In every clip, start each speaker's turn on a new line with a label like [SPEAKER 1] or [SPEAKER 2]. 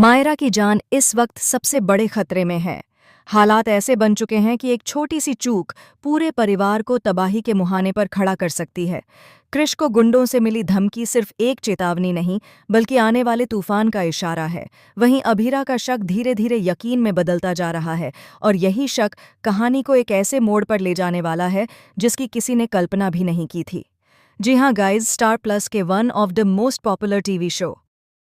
[SPEAKER 1] मायरा की जान इस वक्त सबसे बड़े खतरे में है। हालात ऐसे बन चुके हैं कि एक छोटी सी चूक पूरे परिवार को तबाही के मुहाने पर खड़ा कर सकती है। कृष को गुंडों से मिली धमकी सिर्फ एक चेतावनी नहीं, बल्कि आने वाले तूफान का इशारा है। वहीं अभीरा का शक धीरे धीरे यकीन में बदलता जा रहा है, और यही शक कहानी को एक ऐसे मोड़ पर ले जाने वाला है जिसकी किसी ने कल्पना भी नहीं की थी। जी हाँ गाइज, स्टार प्लस के one of the most popular TV show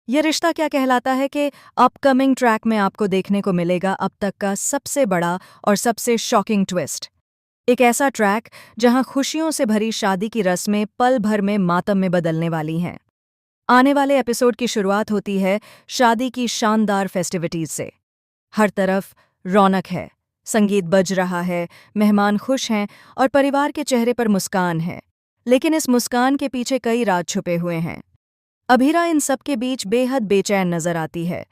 [SPEAKER 1] ये रिश्ता क्या कहलाता है के अपकमिंग ट्रैक में आपको देखने को मिलेगा अब तक का सबसे बड़ा और सबसे शॉकिंग ट्विस्ट। एक ऐसा ट्रैक जहां खुशियों से भरी शादी की रस्में पल भर में मातम में बदलने वाली हैं। आने वाले एपिसोड की शुरुआत होती है शादी की शानदार फेस्टिविटीज से। हर तरफ रौनक है, संगीत बज रहा है, मेहमान खुश हैं और परिवार के चेहरे पर मुस्कान है। लेकिन इस मुस्कान के पीछे कई राज छुपे हुए हैं। अभीरा इन सब के बीच बेहद बेचैन नजर आती है।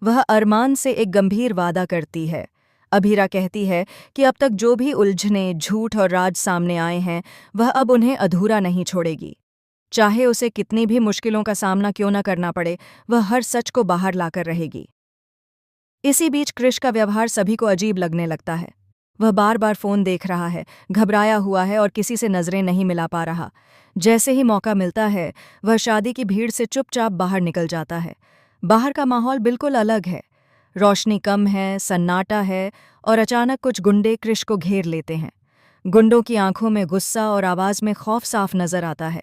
[SPEAKER 1] वह अरमान से एक गंभीर वादा करती है। अभीरा कहती है कि अब तक जो भी उलझने, झूठ और राज सामने आए हैं, वह अब उन्हें अधूरा नहीं छोड़ेगी। चाहे उसे कितनी भी मुश्किलों का सामना क्यों न करना पड़े, वह हर सच को बाहर लाकर रहेगी। इसी बीच कृष का व्यवहार सभी को अजीब लगने लगता है। वह बार बार फोन देख रहा है, घबराया हुआ है और किसी से नजरें नहीं मिला पा रहा। जैसे ही मौका मिलता है, वह शादी की भीड़ से चुपचाप बाहर निकल जाता है। बाहर का माहौल बिल्कुल अलग है। रोशनी कम है, सन्नाटा है और अचानक कुछ गुंडे कृष को घेर लेते हैं। गुंडों की आंखों में गुस्सा और आवाज में खौफ साफ नजर आता है।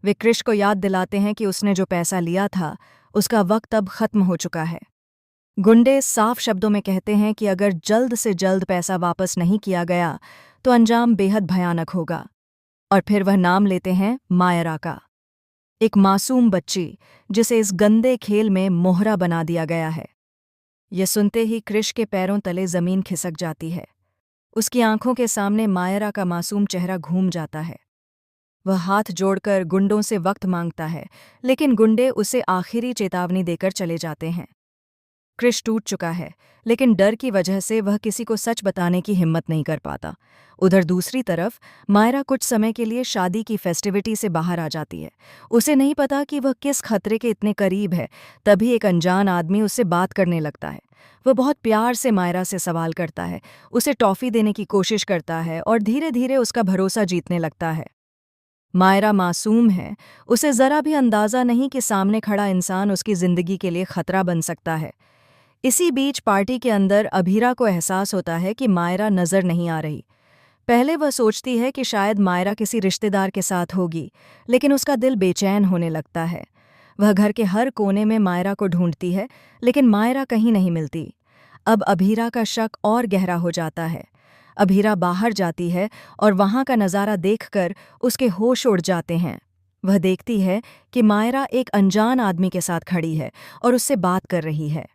[SPEAKER 1] वे कृष को याद दिलाते हैं कि उसने जो पैसा लिया था, उसका वक्त अब खत्म हो चुका है। गुंडे साफ शब्दों में कहते हैं कि अगर जल्द से जल्द पैसा वापस नहीं किया गया तो अंजाम बेहद भयानक होगा। और फिर वह नाम लेते हैं मायरा का, एक मासूम बच्ची जिसे इस गंदे खेल में मोहरा बना दिया गया है। यह सुनते ही कृष के पैरों तले जमीन खिसक जाती है। उसकी आंखों के सामने मायरा का मासूम चेहरा घूम जाता है। वह हाथ जोड़कर गुंडों से वक्त मांगता है, लेकिन गुंडे उसे आखिरी चेतावनी देकर चले जाते हैं। कृष टूट चुका है, लेकिन डर की वजह से वह किसी को सच बताने की हिम्मत नहीं कर पाता। उधर दूसरी तरफ मायरा कुछ समय के लिए शादी की फेस्टिविटी से बाहर आ जाती है। उसे नहीं पता कि वह किस खतरे के इतने करीब है। तभी एक अनजान आदमी उससे बात करने लगता है। वह बहुत प्यार से मायरा से सवाल करता है, उसे टॉफी देने की कोशिश करता है और धीरे धीरे उसका भरोसा जीतने लगता है। मायरा मासूम है, उसे जरा भी अंदाजा नहीं कि सामने खड़ा इंसान उसकी जिंदगी के लिए खतरा बन सकता है। इसी बीच पार्टी के अंदर अभीरा को एहसास होता है कि मायरा नजर नहीं आ रही। पहले वह सोचती है कि शायद मायरा किसी रिश्तेदार के साथ होगी, लेकिन उसका दिल बेचैन होने लगता है। वह घर के हर कोने में मायरा को ढूंढती है, लेकिन मायरा कहीं नहीं मिलती। अब अभीरा का शक और गहरा हो जाता है। अभीरा बाहर जाती है और वहां का नज़ारा देखकर उसके होश उड़ जाते हैं। वह देखती है कि मायरा एक अनजान आदमी के साथ खड़ी है और उससे बात कर रही है।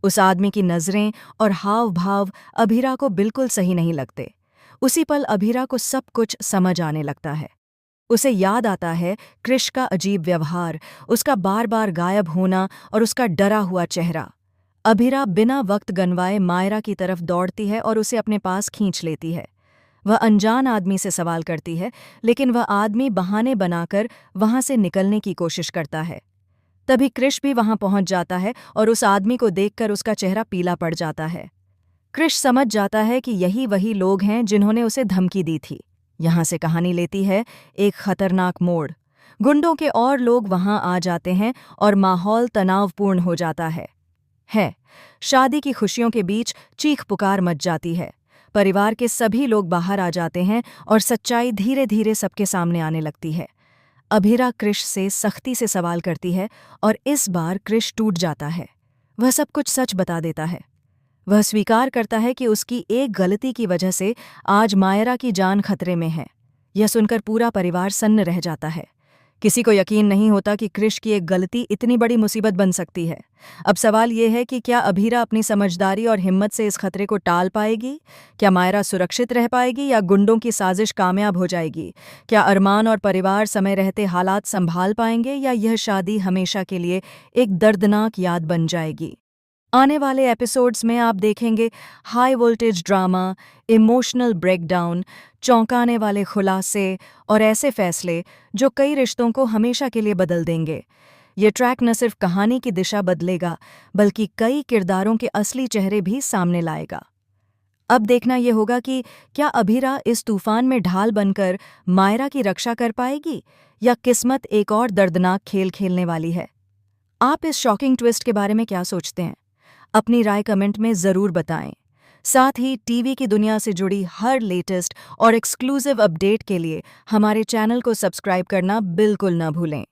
[SPEAKER 1] उस आदमी की नज़रें और हाव भाव अभीरा को बिल्कुल सही नहीं लगते। उसी पल अभीरा को सब कुछ समझ आने लगता है। उसे याद आता है कृष का अजीब व्यवहार, उसका बार बार गायब होना और उसका डरा हुआ चेहरा। अभीरा बिना वक्त गंवाए मायरा की तरफ दौड़ती है और उसे अपने पास खींच लेती है। वह अनजान आदमी से सवाल करती है, लेकिन वह आदमी बहाने बनाकर वहां से निकलने की कोशिश करता है। तभी कृष भी वहां पहुंच जाता है और उस आदमी को देखकर उसका चेहरा पीला पड़ जाता है। कृष समझ जाता है कि यही वही लोग हैं जिन्होंने उसे धमकी दी थी। यहां से कहानी लेती है एक खतरनाक मोड़। गुंडों के और लोग वहां आ जाते हैं और माहौल तनावपूर्ण हो जाता है। शादी की खुशियों के बीच चीख पुकार मच जाती है। परिवार के सभी लोग बाहर आ जाते हैं और सच्चाई धीरे धीरे सबके सामने आने लगती है। अभीरा कृष से सख्ती से सवाल करती है और इस बार कृष टूट जाता है। वह सब कुछ सच बता देता है। वह स्वीकार करता है कि उसकी एक गलती की वजह से आज मायरा की जान खतरे में है। यह सुनकर पूरा परिवार सन्न रह जाता है। किसी को यकीन नहीं होता कि कृष की एक गलती इतनी बड़ी मुसीबत बन सकती है। अब सवाल यह है कि क्या अभीरा अपनी समझदारी और हिम्मत से इस खतरे को टाल पाएगी? क्या मायरा सुरक्षित रह पाएगी या गुंडों की साजिश कामयाब हो जाएगी? क्या अरमान और परिवार समय रहते हालात संभाल पाएंगे या यह शादी हमेशा के लिए एक दर्दनाक याद बन जाएगी? आने वाले एपिसोड्स में आप देखेंगे high voltage drama, emotional breakdown, चौंकाने वाले खुलासे और ऐसे फैसले जो कई रिश्तों को हमेशा के लिए बदल देंगे। ये ट्रैक न सिर्फ कहानी की दिशा बदलेगा, बल्कि कई किरदारों के असली चेहरे भी सामने लाएगा। अब देखना ये होगा कि क्या अभीरा इस तूफान में ढाल बनकर मायरा की रक्षा कर पाएगी, या किस्मत एक और दर्दनाक खेल खेलने वाली है। आप इस शॉकिंग ट्विस्ट के बारे में क्या सोचते हैं? अपनी राय कमेंट में ज़रूर बताएं। साथ ही टीवी की दुनिया से जुड़ी हर लेटेस्ट और एक्सक्लूसिव अपडेट के लिए हमारे चैनल को सब्सक्राइब करना बिल्कुल न भूलें।